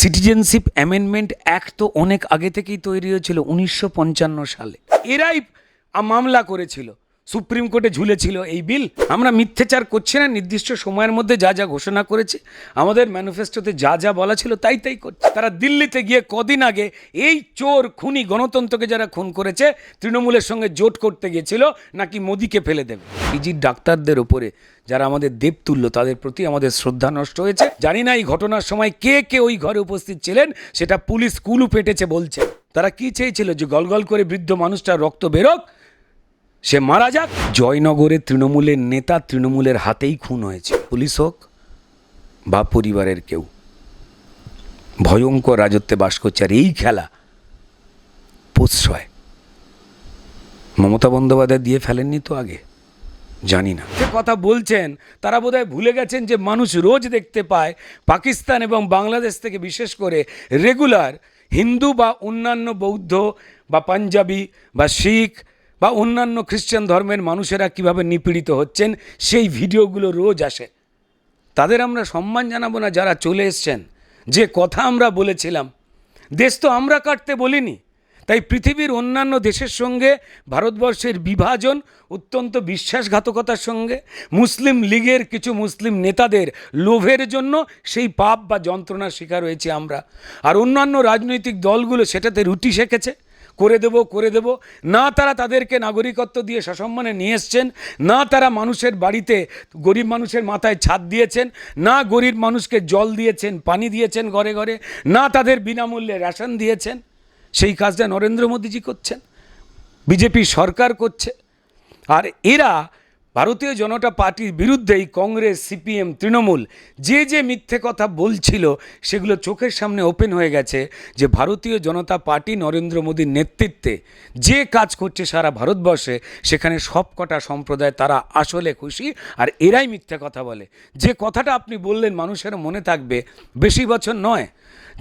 Citizenship amendment act তো অনেক আগে থেকেই তৈরি হয়েছিল 1955 সালে। এরাই মামলা করেছিল, সুপ্রিম কোর্টে ঝুলেছিল এই বিল। আমরা মিথ্যাচার করছি না, নির্দিষ্ট সময়ের মধ্যে যা যা ঘোষণা করেছে, আমাদের ম্যানিফেস্টোতে যা যা বলা ছিল তাই তাই করছে। তারা দিল্লিতে গিয়ে কদিন আগে এই চোর খুনি গণতন্ত্রকে যারা খুন করেছে তৃণমূলের সঙ্গে জোট করতে গিয়েছিল নাকি মোদিকে ফেলে দেবে। পিজির ডাক্তারদের ওপরে যারা আমাদের দেবতুল্য, তাদের প্রতি আমাদের শ্রদ্ধা নষ্ট হয়েছে। জানি না এই ঘটনার সময় কে কে ওই ঘরে উপস্থিত ছিলেন, সেটা পুলিশ কুলু পেটেছে বলছে। তারা কি চেয়েছিল? যে গলগল করে বৃদ্ধ মানুষটার রক্ত বেরোক, সে মারা যাক। জয়নগরে তৃণমূলের নেতা তৃণমূলের হাতেই খুন হয়েছে। পুলিশ হোক বা পরিবারের কেউ, ভয়ঙ্কর রাজত্বে বাস করছে। আর এই খেলা প্রশ্রয় মমতা বন্দ্যোপাধ্যায় দিয়ে ফেলেননি তো আগে? জানি না। যে কথা বলছেন তারা বোধহয় ভুলে গেছেন যে মানুষ রোজ দেখতে পায় পাকিস্তান এবং বাংলাদেশ থেকে বিশেষ করে রেগুলার হিন্দু বা অন্যান্য বৌদ্ধ বা পাঞ্জাবি বা শিখ বা অন্যান্য খ্রিস্টান ধর্মের মানুষেরা কিভাবে নিপীড়িত হচ্ছেন, সেই ভিডিওগুলো রোজ আসে। তাদের আমরা সম্মান জানাবো না যারা চলে এসছেন? যে কথা আমরা বলেছিলাম, দেশ তো আমরা কাটতে বলিনি। তাই পৃথিবীর অন্যান্য দেশের সঙ্গে ভারতবর্ষের বিভাজন অত্যন্ত বিশ্বাসঘাতকতার সঙ্গে, মুসলিম লীগের কিছু মুসলিম নেতাদের লোভের জন্য সেই পাপ বা যন্ত্রণার শিকার হয়েছি আমরা। আর অন্যান্য রাজনৈতিক দলগুলো সেটাতে রুটি সেঁকেছে, করে দেব না। তারা তাদেরকে নাগরিকত্ব দিয়ে সসম্মানে নিয়ে এসছেন, না তারা মানুষের বাড়িতে গরিব মানুষের মাথায় ছাদ দিয়েছেন, না গরিব মানুষকে জল দিয়েছেন, পানি দিয়েছেন ঘরে ঘরে, না তাদের বিনামূল্যে রেশন দিয়েছেন। সেই কাজটা নরেন্দ্র মোদীজি করছেন, বিজেপি সরকার করছে। আর এরা ভারতীয় জনতা পার্টির বিরুদ্ধেই কংগ্রেস, সিপিএম, তৃণমূল যে মিথ্যে কথা বলছিল সেগুলো চোখের সামনে ওপেন হয়ে গেছে। যে ভারতীয় জনতা পার্টি নরেন্দ্র মোদীর নেতৃত্বে যে কাজ করছে সারা ভারতবর্ষে, সেখানে সব কটা সম্প্রদায় তারা আসলে খুশি। আর এরাই মিথ্যে কথা বলে। যে কথাটা আপনি বললেন মানুষের মনে থাকবে, বেশি বছর নয়,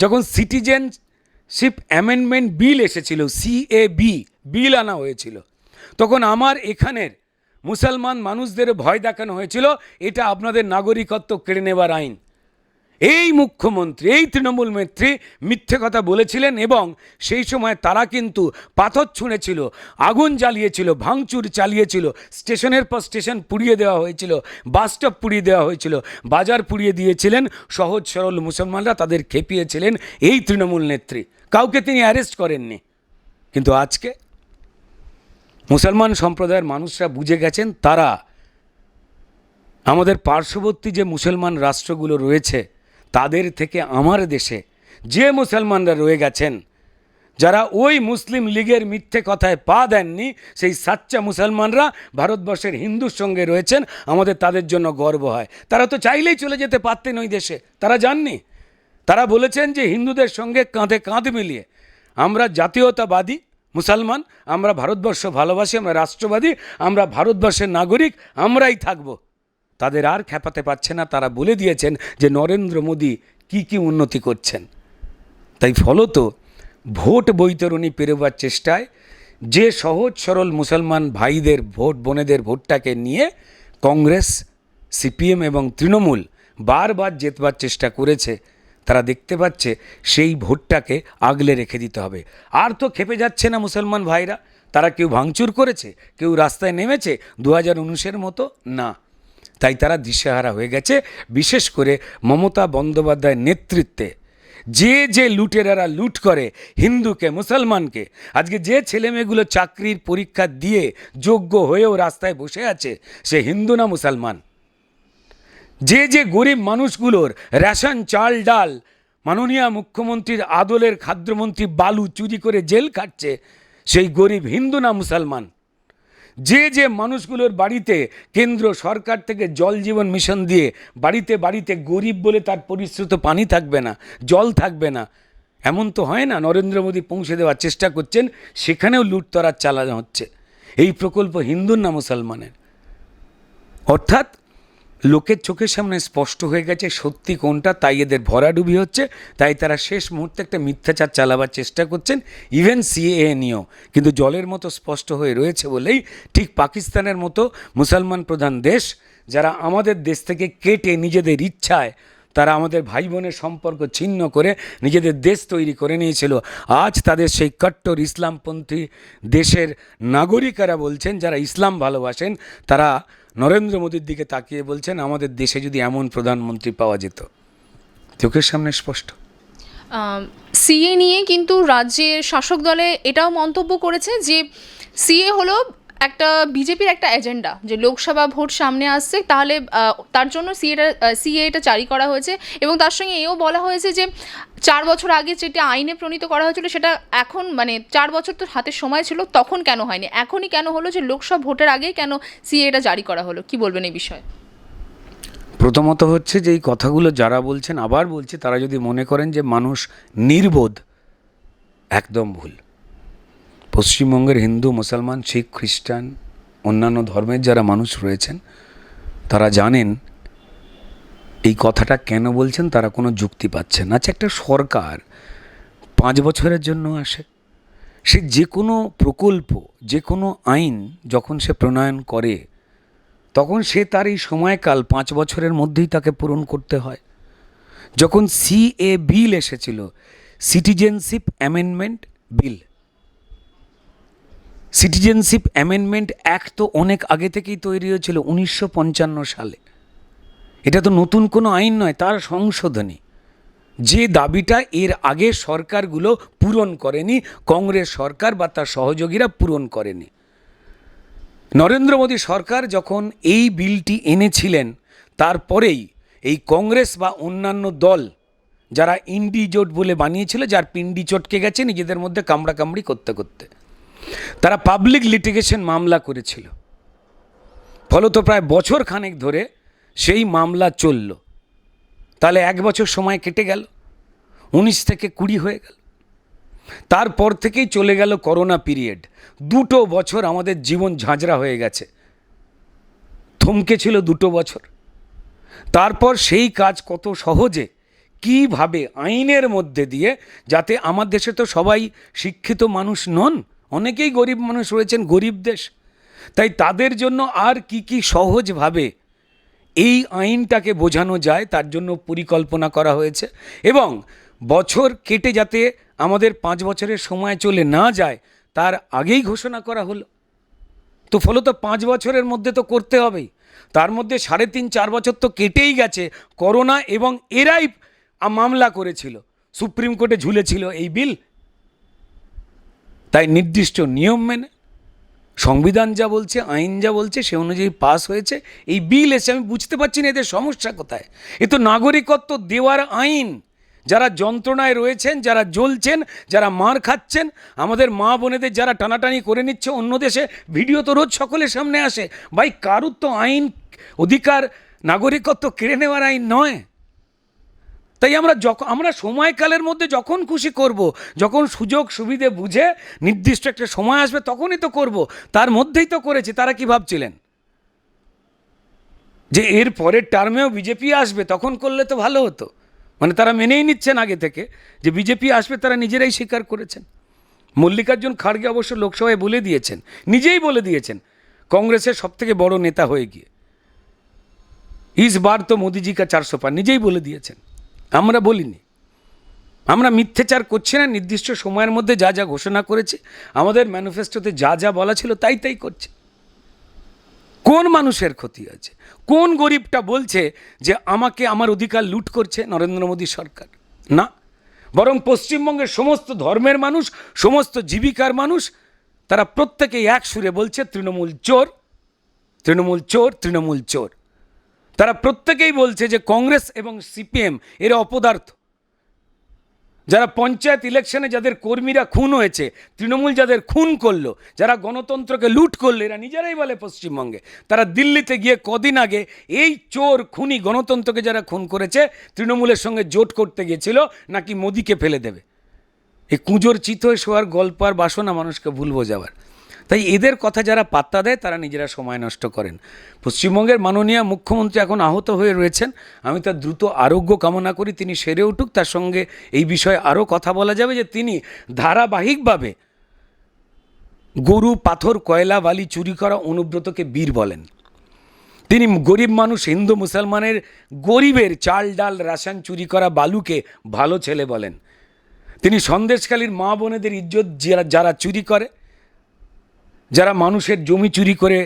যখন সিটিজেনশিপ অ্যামেন্ডমেন্ট বিল এসেছিল, সিএবি বিল আনা হয়েছিল, তখন আমার এখানের মুসলমান মানুষদের ভয় দেখানো হয়েছিল এটা আপনাদের নাগরিকত্ব কেড়ে নেবার আইন। এই মুখ্যমন্ত্রী, এই তৃণমূল নেত্রী মিথ্যে কথা বলেছিলেন এবং সেই সময় তারা কিন্তু পাথর ছুঁড়েছিল, আগুন জ্বালিয়েছিল, ভাঙচুর চালিয়েছিল, স্টেশনের পর স্টেশন পুড়িয়ে দেওয়া হয়েছিল, বাস স্টপ পুড়িয়ে দেওয়া হয়েছিল, বাজার পুড়িয়ে দিয়েছিলেন। সহজ সরল মুসলমানরা তাদের খেপিয়েছিলেন এই তৃণমূল নেত্রী। কাউকে তিনি অ্যারেস্ট করেননি। কিন্তু আজকে মুসলমান সম্প্রদায়ের মানুষরা বুঝে গেছেন, তারা আমাদের পার্শ্ববর্তী যে মুসলমান রাষ্ট্রগুলো রয়েছে তাদের থেকে আমার দেশে যে মুসলমানরা রয়ে গেছেন, যারা ওই মুসলিম লীগের মিথ্যে কথায় পা দেননি, সেই সাচ্চা মুসলমানরা ভারতবর্ষের হিন্দুর সঙ্গে রয়েছেন। আমাদের তাদের জন্য গর্ব হয়। তারা তো চাইলেই চলে যেতে পারতেন ওই দেশে, তারা যাননি। তারা বলেছেন যে হিন্দুদের সঙ্গে কাঁধে কাঁধ মিলিয়ে আমরা জাতীয়তাবাদী মুসলমান, আমরা ভারতবর্ষ ভালোবাসি, আমরা রাষ্ট্রবাদী, আমরা ভারতবর্ষের নাগরিক, আমরাই থাকব। তাদের আর খেপাতে পারছে না। তারা বলে দিয়েছেন যে নরেন্দ্র মোদী কি উন্নতি করছেন। তাই ফলত ভোট বৈতরণী পেরোবার চেষ্টায় যে সহজ সরল মুসলমান ভাইদের ভোট, বোনেদের ভোটটাকে নিয়ে কংগ্রেস, সিপিএম এবং তৃণমূল বারবার জেতবার চেষ্টা করেছে, তারা দেখতে পাচ্ছে সেই ভোটটাকে আগলে রেখে দিতে হবে। আর তো খেপে যাচ্ছে না মুসলমান ভাইরা। তারা কেউ ভাঙচুর করেছে, কেউ রাস্তায় নেমেছে 2019-এর মতো না। তাই তারা দিশেহারা হয়ে গেছে। বিশেষ করে মমতা বন্দ্যোপাধ্যায়ের নেতৃত্বে যে লুটেরারা লুট করে হিন্দুকে, মুসলমানকে, আজকে যে ছেলেমেয়েগুলো চাকরির পরীক্ষা দিয়ে যোগ্য হয়েও রাস্তায় বসে আছে, সে হিন্দু না মুসলমান। যে গরিব মানুষগুলোর রেশন, চাল, ডাল মাননীয় মুখ্যমন্ত্রীর আদলের খাদ্যমন্ত্রী বালু চুরি করে জেল কাটছে, সেই গরিব হিন্দু না মুসলমান। যে মানুষগুলোর বাড়িতে কেন্দ্র সরকার থেকে জল জীবন মিশন দিয়ে বাড়িতে বাড়িতে গরিব বলে তার পরিশ্রুত পানি থাকবে না, জল থাকবে না, এমন তো হয় না। নরেন্দ্র মোদী পৌঁছে দেওয়ার চেষ্টা করছেন, সেখানেও লুটতরাজ চালানো হচ্ছে। এই প্রকল্প হিন্দুর না মুসলমানের। অর্থাৎ লোকের চোখের সামনে স্পষ্ট হয়ে গেছে সত্যি কোনটা, তাই এদের ভরাডুবি হচ্ছে। তাই তারা শেষ মুহূর্তে একটা মিথ্যাচার চালাবার চেষ্টা করছেন, ইভেন সিএএ নিয়েও। কিন্তু জলের মতো স্পষ্ট হয়ে রয়েছে বলেই ঠিক পাকিস্তানের মতো মুসলমান প্রধান দেশ, যারা আমাদের দেশ থেকে কেটে নিজেদের ইচ্ছায় তারা আমাদের ভাই বোনের সম্পর্ক ছিন্ন করে নিজেদের দেশ তৈরি করে নিয়েছিল। আজ তাদের সেই কট্টর ইসলামপন্থী দেশের নাগরিকেরা বলছেন, যারা ইসলাম ভালোবাসেন, তারা নরেন্দ্র মোদীর দিকে তাকিয়ে বলছেন আমাদের দেশে যদি এমন প্রধানমন্ত্রী পাওয়া যেত। চোখের সামনে স্পষ্ট। সিএ নিয়ে কিন্তু রাজ্যের শাসক দলে এটাও মন্তব্য করেছে যে সিএ হলো একটা বিজেপির একটা এজেন্ডা, যে লোকসভা ভোট সামনে আসছে, তাহলে তার জন্য সিএ এটা জারি করা হয়েছে। এবং তার সঙ্গে এও বলা হয়েছে যে 4 বছর আগে যেটা আইনে প্রণীত করা হয়েছিল সেটা এখন, মানে 4 বছর তো হাতে সময় ছিল, তখন কেন হয়নি, এখনই কেন হলো, যে লোকসভা ভোটের আগে কেন সিএ এটা জারি করা হলো? কি বলবেন এই বিষয়ে? প্রথমত হচ্ছে যে এই কথাগুলো যারা বলছেন, আবার বলছে, তারা যদি মনে করেন যে মানুষ নির্বোধ, একদম ভুল। পশ্চিমবঙ্গের হিন্দু, মুসলমান, শিখ, খ্রিস্টান, অন্যান্য ধর্মের যারা মানুষ রয়েছেন, তারা জানেন এই কথাটা কেন বলছেন, তারা কোনো যুক্তি পাচ্ছেন। আচ্ছা, একটা সরকার 5 বছরের জন্য আসে, সে যে কোনো প্রকল্প, যে কোনো আইন যখন সে প্রণয়ন করে, তখন সে তার এই সময়কাল 5 বছরের মধ্যেই তাকে পূরণ করতে হয়। যখন সিএ বিল এসেছিল, citizenship amendment bill, citizenship amendment act তো অনেক আগে থেকেই তৈরি হয়েছিল, 1955 সালে। এটা তো নতুন কোনো আইন নয়, তার সংশোধনী। যে দাবিটা এর আগে সরকারগুলো পূরণ করেনি, কংগ্রেস সরকার বা তার সহযোগীরা পূরণ করেনি। নরেন্দ্র মোদী সরকার যখন এই বিলটি এনেছিলেন, তারপরেই এই কংগ্রেস বা অন্যান্য দল যারা ইন্ডি জোট বলে বানিয়েছিল, যার পিন্ডি চটকে গেছে নিজেদের মধ্যে কামড়াকামড়ি করতে করতে, তারা পাবলিক লিটিগেশন মামলা করেছিল। ফলত প্রায় বছর খানেক ধরে সেই মামলা চলল। তাহলে 1 বছর সময় কেটে গেল, 19 থেকে 20 হয়ে গেল। তারপর থেকেই চলে গেল করোনা পিরিয়ড। 2 বছর আমাদের জীবন ঝাঁঝরা হয়ে গেছে, থমকে ছিল 2 বছর। তারপর সেই কাজ কত সহজে, কিভাবে আইনের মধ্যে দিয়ে, যাতে আমার দেশে তো সবাই শিক্ষিত মানুষ নন, অনেকেই গরিব মানুষ রয়েছেন, গরিব দেশ, তাই তাদের জন্য আর কি সহজভাবে এই আইনটাকে বোঝানো যায়, তার জন্য পরিকল্পনা করা হয়েছে। এবং বছর কেটে যাতে আমাদের 5 বছরের সময় চলে না যায়, তার আগেই ঘোষণা করা হলো। তো ফলত 5 বছরের মধ্যে তো করতে হবেই। তার মধ্যে 3.5-4 বছর তো কেটেই গেছে করোনা, এবং এরাই মামলা করেছিল, সুপ্রিম কোর্টে ঝুলেছিল এই বিল। তাই নির্দিষ্ট নিয়ম মেনে, সংবিধান যা বলছে, আইন যা বলছে, সে অনুযায়ী পাস হয়েছে এই বিল এসে। আমি বুঝতে পারছি না এদের সমস্যা কোথায়। এ তো নাগরিকত্ব দেওয়ার আইন। যারা যন্ত্রণায় রয়েছেন, যারা জ্বলছেন, যারা মার খাচ্ছেন, আমাদের মা বোনেদের যারা টানাটানি করে নিচ্ছে অন্য দেশে, ভিডিও তো রোজ সকলের সামনে আসে। ভাই, কারুর তো আইন, অধিকার, নাগরিকত্ব কেড়ে নেওয়ার আইন নয়। তাই আমরা সময়কালের মধ্যে যখন খুশি করব, যখন সুযোগ সুবিধে বুঝে নির্দিষ্ট একটা সময় আসবে তখনই তো করব। তার মধ্যেই তো করেছি। তারা কি ভাবছিলেন যে এর পরের টার্মেও বিজেপি আসবে, তখন করলে তো ভালো হতো? মানে তারা মেনেই নিচ্ছেন আগে থেকে যে বিজেপি আসবে, তারা নিজেরাই স্বীকার করেছেন। মল্লিকার্জুন খাড়গে অবশ্য লোকসভায় বলে দিয়েছেন, নিজেই বলে দিয়েছেন, কংগ্রেসের সবথেকে বড় নেতা হয়ে গিয়ে, ইস বার তো মোদিজি কা 400 পার, নিজেই বলে দিয়েছেন। আমরা বলিনি, আমরা মিথ্যাচার করছি না। নির্দিষ্ট সময়ের মধ্যে যা যা ঘোষণা করেছে, আমাদের ম্যানিফেস্টোতে যা যা বলা ছিল তাই করছে। কোন মানুষের ক্ষতি আছে? কোন গরিবটা বলছে যে আমাকে আমার অধিকার লুট করছে নরেন্দ্র মোদী সরকার? না, বরং পশ্চিমবঙ্গের সমস্ত ধর্মের মানুষ, সমস্ত জীবিকার মানুষ, তারা প্রত্যেকেই এক সুরে বলছে তৃণমূল চোর, তৃণমূল চোর, তৃণমূল চোর। তারা প্রত্যেকেই বলছে যে কংগ্রেস এবং সিপিএম এরা অপদার্থ। যারা পঞ্চায়েত ইলেকশনে যাদের কর্মীরা খুন হয়েছে, তৃণমূল যাদের খুন করলো, যারা গণতন্ত্রকে লুট করলো, এরা নিজেরাই বলে পশ্চিমবঙ্গে। তারা দিল্লিতে গিয়ে কদিন আগে এই চোর খুনি গণতন্ত্রকে যারা খুন করেছে, তৃণমূলের সঙ্গে জোট করতে গিয়েছিল নাকি মোদিকে ফেলে দেবে। এই কুঁজোর চিত হয়ে শোয়ার গল্প আর বাসনা মানুষকে ভুল বোঝাবার। তাই এদের কথা যারা পাত্তা দেয়, তারা নিজেরা সময় নষ্ট করেন। পশ্চিমবঙ্গের মাননীয় মুখ্যমন্ত্রী এখন আহত হয়ে রয়েছেন। আমি তার দ্রুত আরোগ্য কামনা করি, তিনি সেরে উঠুক। তার সঙ্গে এই বিষয়ে আরও কথা বলা যাবে যে তিনি ধারাবাহিকভাবে গরু, পাথর, কয়লা, বালি চুরি করা অনুব্রতকে বীর বলেন। তিনি গরিব মানুষ, হিন্দু মুসলমানের গরিবের চাল ডাল রেশন চুরি করা বালুকে ভালো ছেলে বলেন। তিনি সন্দেশখালীর মা বোনেদের ইজ্জত যারা চুরি করে, যারা মানুষের জমি চুরি করে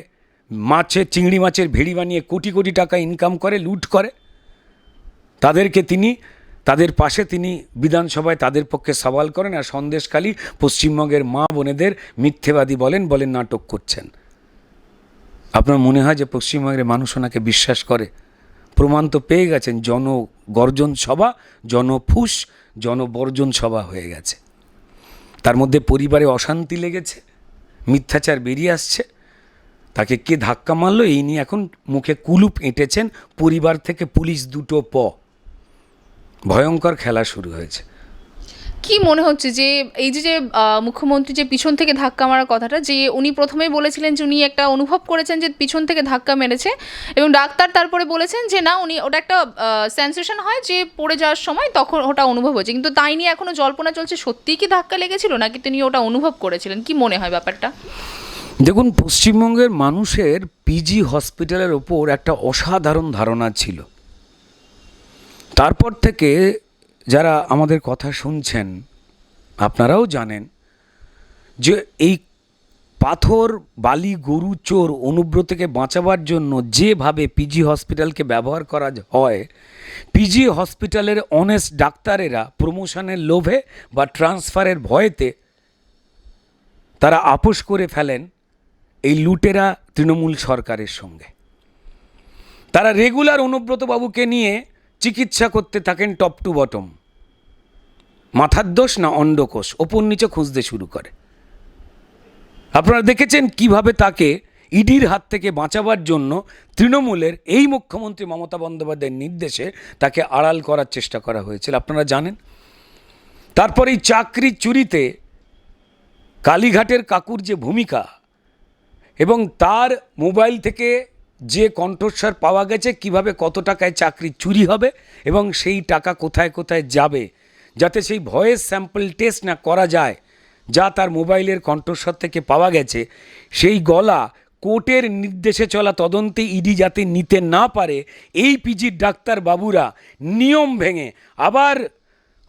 চিংড়ি মাছের ভেড়ি বানিয়ে কোটি কোটি টাকা ইনকাম করে, লুট করে, তাদের পাশে তিনি বিধানসভায় তাদের পক্ষে সওয়াল করেন। আর সন্দেশখালী পশ্চিমবঙ্গের মা বোনেদের মিথ্যেবাদী বলেন নাটক করছেন। আপনার মনে হয় যে পশ্চিমবঙ্গের মানুষ ওনাকে বিশ্বাস করে? প্রমাণ তো পেয়ে গেছেন, জনগর্জন সভা, জনফুস, জনবর্জন সভা হয়ে গেছে। তার মধ্যে পরিবারে অশান্তি লেগেছে, মিথ্যাচার বেরিয়ে আসছে, তাকে কে ধাক্কা মারলো এই নিয়ে এখন মুখে কুলুপ এঁটেছেন পরিবার থেকে পুলিশ দুটো ভয়ঙ্কর খেলা শুরু হয়েছে। কি মনে হচ্ছে যে এই যে মুখ্যমন্ত্রী যে পিছন থেকে ধাক্কা মারার কথাটা, যে উনি প্রথমেই বলেছিলেন যে উনি একটা অনুভব করেছেন যে পিছন থেকে ধাক্কা মেরেছে, এবং ডাক্তার তারপরে বলেছেন যে না, উনি ওটা একটা সেন্সেশন হয় যে পড়ে যাওয়ার সময় তখন ওটা অনুভব হয়েছে, কিন্তু তাই নিয়ে এখনো জল্পনা চলছে সত্যিই কি ধাক্কা লেগেছিল নাকি তিনি ওটা অনুভব করেছিলেন? কি মনে হয় ব্যাপারটা? দেখুন, পশ্চিমবঙ্গের মানুষের পিজি হসপিটালের ওপর একটা অসাধারণ ধারণা ছিল। তারপর থেকে যারা আমাদের কথা শুনছেন আপনারাও জানেন যে এই পাথর বালি গরু চোর অনুব্রতকে বাঁচাবার জন্য যেভাবে পিজি হসপিটালকে ব্যবহার করা হয়, পিজি হসপিটালের অনেস্ট ডাক্তারেরা প্রমোশনের লোভে বা ট্রান্সফারের ভয়েতে তারা আপোষ করে ফেলেন এই লুটেরা তৃণমূল সরকারের সঙ্গে। তারা রেগুলার অনুব্রতবাবুকে নিয়ে চিকিৎসা করতে থাকেন টপ টু বটম, মাথার দোষ না অন্ডকোষ, ওপর নিচে খুঁজতে শুরু করে। আপনারা দেখেছেন কিভাবে তাকে ইডির হাত থেকে বাঁচাবার জন্য তৃণমূলের এই মুখ্যমন্ত্রী মমতা বন্দ্যোপাধ্যায়ের নির্দেশে তাকে আড়াল করার চেষ্টা করা হয়েছিল, আপনারা জানেন। তারপর এই চাকরি চুরিতে কালীঘাটের কাকুর যে ভূমিকা এবং তার মোবাইল থেকে যে কণ্ঠস্বর পাওয়া গেছে, কিভাবে কত টাকায় চাকরি চুরি হবে এবং সেই টাকা কোথায় কোথায় যাবে, যাতে সেই ভয়েস স্যাম্পল টেস্ট না করা যায়, যা তার মোবাইলের কণ্ঠস্বর থেকে পাওয়া গেছে, সেই গলা কোর্টের নির্দেশে চলা তদন্তে ইডি যাতে নিতে না পারে, এই পিজির ডাক্তার বাবুরা নিয়ম ভেঙে আবার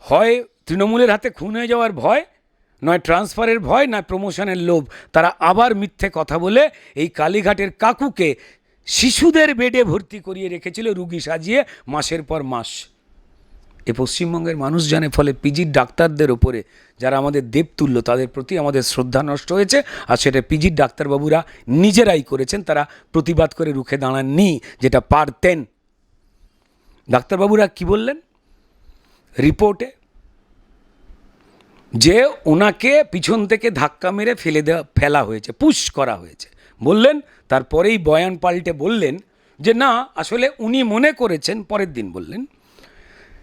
হয় তৃণমূলের হাতে খুন হয়ে যাওয়ার ভয়, নয় ট্রান্সফারের ভয়, নয় প্রমোশনের লোভ, তারা আবার মিথ্যে কথা বলে এই কালীঘাটের কাকুকে শিশুদের বেডে ভর্তি করিয়ে রেখেছিল রুগী সাজিয়ে মাসের পর মাস। এ পশ্চিমবঙ্গের মানুষ জানে। ফলে পিজির ডাক্তারদের ওপরে যারা আমাদের দেবতুল্য, তাদের প্রতি আমাদের শ্রদ্ধা নষ্ট হয়েছে, আর সেটা পিজির ডাক্তারবাবুরা নিজেরাই করেছেন। তারা প্রতিবাদ করে রুখে দাঁড়াননি, যেটা পারতেন। ডাক্তারবাবুরা কি বললেন রিপোর্টে? যে ওনাকে পিছন থেকে ধাক্কা মেরে ফেলা হয়েছে, পুশ করা হয়েছে বললেন। তারপরেই বয়ান পাল্টে বললেন যে না, আসলে উনি মনে করেছেন, পরের দিন বললেন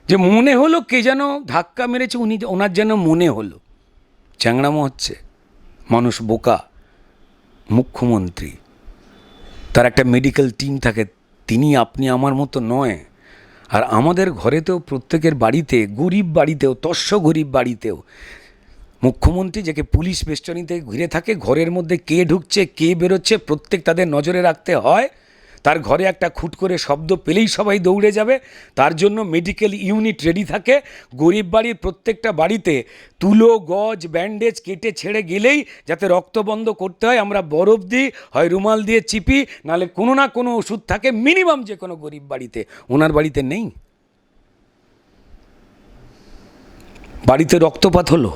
যে মনে হলো কে যেন ধাক্কা মেরেছে, ওনার যেন মনে হলো। চ্যাংড়ামো হচ্ছে, মানুষ বোকা। মুখ্যমন্ত্রী, তার একটা মেডিকেল টিম থাকে, তিনি আপনি আমার মতো নয়। আর আমাদের ঘরেতেও, প্রত্যেকের বাড়িতে, গরিব বাড়িতেও, তস্য গরিব বাড়িতেও মুখ্যমন্ত্রী যাকে পুলিশ বেষ্টনীতে ঘিরে থাকে, ঘরের মধ্যে কে ঢুকছে কে বেরোচ্ছে প্রত্যেক তাদের নজরে রাখতে হয়। তার ঘরে একটা খুট করে শব্দ পেলেই সবাই দৌড়ে যাবে, তার জন্য মেডিকেল ইউনিট রেডি থাকে। গরিব বাড়ির প্রত্যেকটা বাড়িতে তুলো, গজ, ব্যান্ডেজ কেটে ছেড়ে গেলেই যাতে রক্ত বন্ধ করতে হয়, আমরা বরফ দিই, হয় রুমাল দিয়ে চিপি, নাহলে কোনো না কোনো ওষুধ থাকে মিনিমাম যে কোনো গরিব বাড়িতে। ওনার বাড়িতে নেই। বাড়িতে রক্তপাত হলো,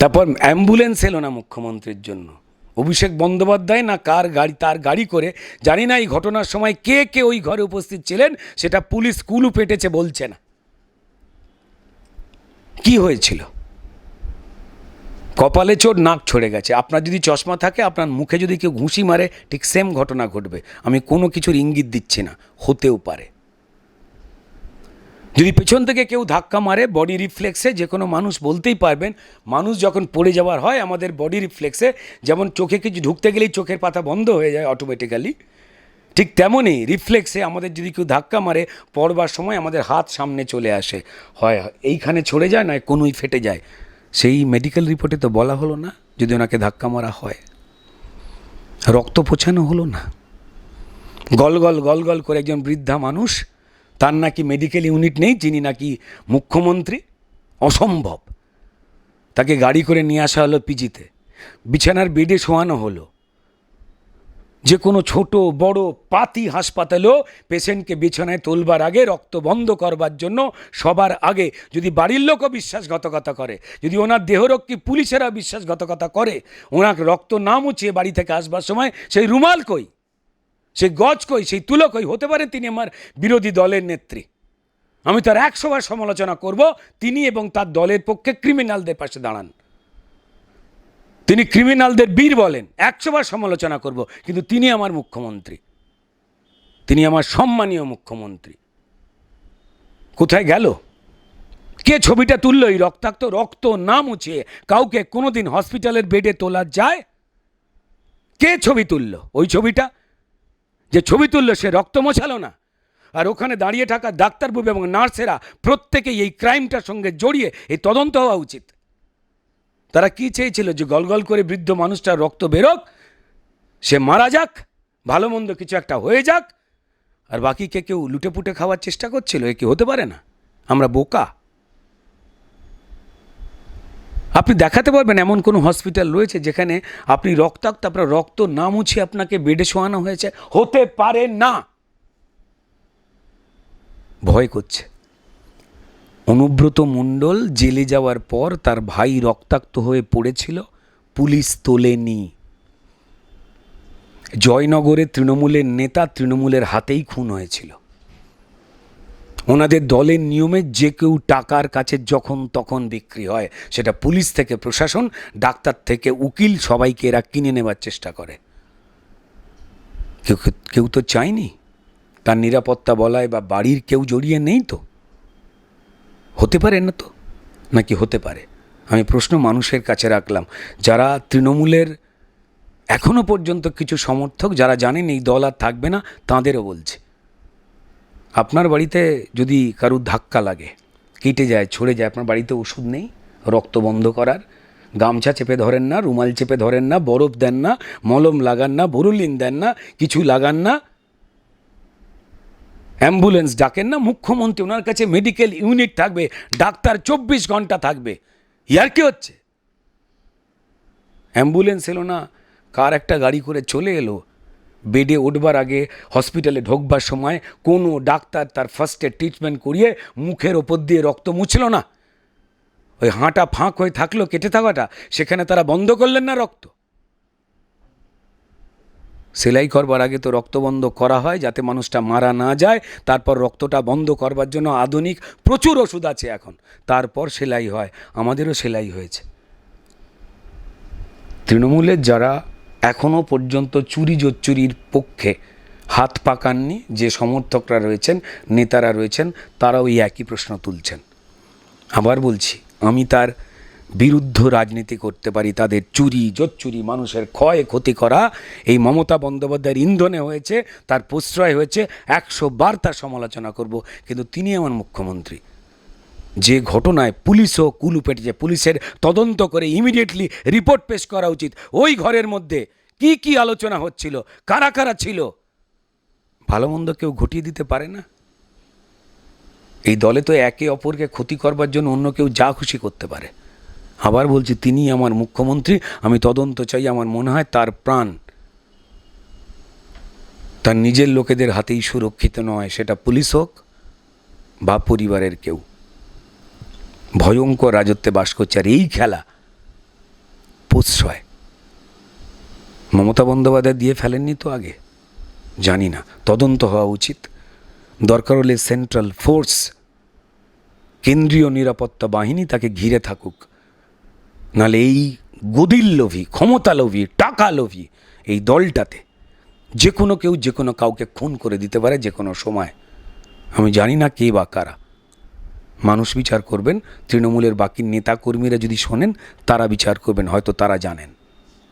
তারপর অ্যাম্বুলেন্স এলো না মুখ্যমন্ত্রীর জন্য। অভিষেক বন্দ্যোপাধ্যায় না কার গাড়ি, তার গাড়ি করে, জানি না এই ঘটনার সময় কে কে ওই ঘরে উপস্থিত ছিলেন, সেটা পুলিশ কুলু পেটেছে বলছে না। কি হয়েছিল? কপালে চোট, নাক ছড়ে গেছে। আপনার যদি চশমা থাকে, আপনার মুখে যদি কেউ ঘুষি মারে, ঠিক সেম ঘটনা ঘটবে। আমি কোনো কিছুর ইঙ্গিত দিচ্ছি না, হতেও পারে। যদি পেছন থেকে কেউ ধাক্কা মারে, বডি রিফ্লেক্সে যে কোনো মানুষ বলতেই পারবেন, মানুষ যখন পড়ে যাওয়ার হয় আমাদের বডি রিফ্লেক্সে যেমন চোখে কিছু ঢুকতে গেলেই চোখের পাতা বন্ধ হয়ে যায় অটোমেটিক্যালি, ঠিক তেমনই রিফ্লেক্সে আমাদের যদি কেউ ধাক্কা মারে, পড়বার সময় আমাদের হাত সামনে চলে আসে, হয় এইখানে ছড়ে যায়, নয় কোনোই ফেটে যায়। সেই মেডিকেল রিপোর্টে তো বলা হলো না যদি ওনাকে ধাক্কা মারা হয়, রক্ত পোছানো হলো না। গলগল গলগল করে একজন বৃদ্ধা মানুষ, তার নাকি মেডিকেল ইউনিট নেই, যিনি নাকি মুখ্যমন্ত্রী। অসম্ভব। তাকে গাড়ি করে নিয়ে আসা হলো পিজিতে, বিছানার বেডে শোয়ানো হলো। যে কোনো ছোট বড় পাতি হাসপাতালেও পেশেন্টকে বিছানায় তোলবার আগে, রক্ত বন্ধ করবার জন্য সবার আগে যদি বাড়ির লোকও বিশ্বাসঘাতকতা করে, যদি ওনার দেহরক্ষী পুলিশেরা বিশ্বাসঘাতকতা করে, ওনার রক্ত না মুছিয়ে বাড়ি থেকে আসবার সময় সেই রুমাল কই, সেই গজ কই, সেই তুলো কই? হতে পারে তিনি আমার বিরোধী দলের নেত্রী, আমি তার 100 বার সমালোচনা করব। তিনি এবং তার দলের পক্ষে ক্রিমিনালদের পাশে দাঁড়ান, তিনি ক্রিমিনালদের বীর বলেন, 100 বার সমালোচনা করব, কিন্তু তিনি আমার মুখ্যমন্ত্রী, তিনি আমার সম্মানীয় মুখ্যমন্ত্রী। কোথায় গেল? কে ছবিটা তুললো? এই রক্তাক্ত রক্ত না মুছিয়ে কাউকে কোনোদিন হসপিটালের বেডে তোলা যায়? কে ছবি তুললো? ওই ছবিটা যে ছবি তুললো সে রক্ত মোছালো না, আর ওখানে দাঁড়িয়ে থাকা ডাক্তারবাবু এবং নার্সেরা প্রত্যেকেই এই ক্রাইমটার সঙ্গে জড়িয়ে এই তদন্ত হওয়া উচিত। তারা কি চেয়েছিল? যে গলগল করে বৃদ্ধ মানুষটার রক্ত বেরোক, সে মারা যাক, ভালো মন্দ কিছু একটা হয়ে যাক, আর বাকিকে কেউ লুটেপুটে খাওয়ার চেষ্টা করছিল? এ কি হতে পারে না? আমরা বোকা? আপনি দেখাতে পারবেন এমন কোনো হসপিটাল রয়েছে যেখানে আপনি রক্তাক্ত, আপনার রক্ত না মুছিয়ে আপনাকে বেডে শোয়ানো হয়েছে? হতে পারে না। ভয় করছে। অনুব্রত মণ্ডল জেলে যাওয়ার পর তার ভাই রক্তাক্ত হয়ে পড়েছিল, পুলিশ তোলেনি। জয়নগরে তৃণমূলের নেতা তৃণমূলের হাতেই খুন হয়েছিল। ওনাদের দলের নিয়মে যে কেউ টাকার কাছে যখন তখন বিক্রি হয়, সেটা পুলিশ থেকে প্রশাসন, ডাক্তার থেকে উকিল, সবাইকে এরা কিনে নেবার চেষ্টা করে। কেউ তো চায়নি তার নিরাপত্তা বলায়, বা বাড়ির কেউ জড়িয়ে নেই তো? হতে পারে না তো? নাকি হতে পারে? আমি প্রশ্ন মানুষের কাছে রাখলাম, যারা তৃণমূলের এখনো পর্যন্ত কিছু সমর্থক, যারা জানেন এই দল আর থাকবে না, তাঁদেরও বলছে, আপনার বাড়িতে যদি কারুর ধাক্কা লাগে, কেটে যায়, ছড়ে যায়, আপনার বাড়িতে ওষুধ নেই রক্ত বন্ধ করার? গামছা চেপে ধরেন না, রুমাল চেপে ধরেন না, বরফ দেন না, মলম লাগান না, বোরোলিন দেন না, কিছু লাগান না, অ্যাম্বুলেন্স ডাকেন না? মুখ্যমন্ত্রী, ওনার কাছে মেডিকেল ইউনিট থাকবে, ডাক্তার 24 ঘন্টা থাকবে। ইয়ার কি হচ্ছে? অ্যাম্বুলেন্স এলো না, কার একটা গাড়ি করে চলে এলো, বেডে উঠবার আগে, হসপিটালে ঢোকবার সময় কোনো ডাক্তার তার ফার্স্ট এড ট্রিটমেন্ট করিয়ে মুখের ওপর দিয়ে রক্ত মুছল না? ওই হাঁটা ফাঁক হয়ে থাকলো, কেটে থাকাটা, সেখানে তারা বন্ধ করলেন না রক্ত? সেলাই করবার আগে তো রক্ত বন্ধ করা হয় যাতে মানুষটা মারা না যায়, তারপর রক্তটা বন্ধ করবার জন্য আধুনিক প্রচুর ওষুধ আছে এখন, তারপর সেলাই হয়। আমাদেরও সেলাই হয়েছে। তৃণমূলের যারা এখনও পর্যন্ত চুরি জোচ্চুরির পক্ষে হাত পাকাননি, যে সমর্থকরা রয়েছেন, নেতারা রয়েছেন, তারাও এই একই প্রশ্ন তুলছেন। আবার বলছি, আমি তার বিরুদ্ধ রাজনীতি করতে পারি। তাদের চুরি জোচ্চুরি, মানুষের ক্ষয় ক্ষতি করা, এই মমতা বন্দ্যোপাধ্যায়ের ইন্ধনে হয়েছে, তার প্রশ্রয় হয়েছে, 100 বার তার সমালোচনা করব, কিন্তু তিনি আমার মুখ্যমন্ত্রী। যে ঘটনায় পুলিশও কুলু পেটেছে, পুলিশের তদন্ত করে ইমিডিয়েটলি রিপোর্ট পেশ করা উচিত। ওই ঘরের মধ্যে কি কি আলোচনা হচ্ছিল, কারা কারা ছিল, ভালো মন্দ কেউ ঘটিয়ে দিতে পারে না। এই দলে তো একে অপরকে ক্ষতি করবার জন্য অন্য কেউ যা খুশি করতে পারে। আবার বলছি, তিনি আমার মুখ্যমন্ত্রী, আমি তদন্ত চাই। আমার মনে হয় তার প্রাণ তার নিজের লোকেদের হাতেই সুরক্ষিত নয়, সেটা পুলিশ হোক বা পরিবারের কেউ। ভয়ঙ্কর রাজত্বে বাস করছে, আর এই খেলা প্রশ্রয় মমতা বন্দ্যোপাধ্যায় দিয়ে ফেলেননি তো আগে? জানি না, তদন্ত হওয়া উচিত। দরকার হলে সেন্ট্রাল ফোর্স, কেন্দ্রীয় নিরাপত্তা বাহিনী তাকে ঘিরে থাকুক, নাহলে এই গদির লোভী, ক্ষমতা লোভী, টাকা লোভী এই দলটাতে যে কোনো কেউ যে কোনো কাউকে খুন করে দিতে পারে যে কোনো সময়। আমি জানি না কে বা কারা, মানুষ বিচার করবেন। তৃণমূলের বাকি নেতা কর্মীরা যদি শোনেন, তারা বিচার করবেন, হয়তো তারা জানেন।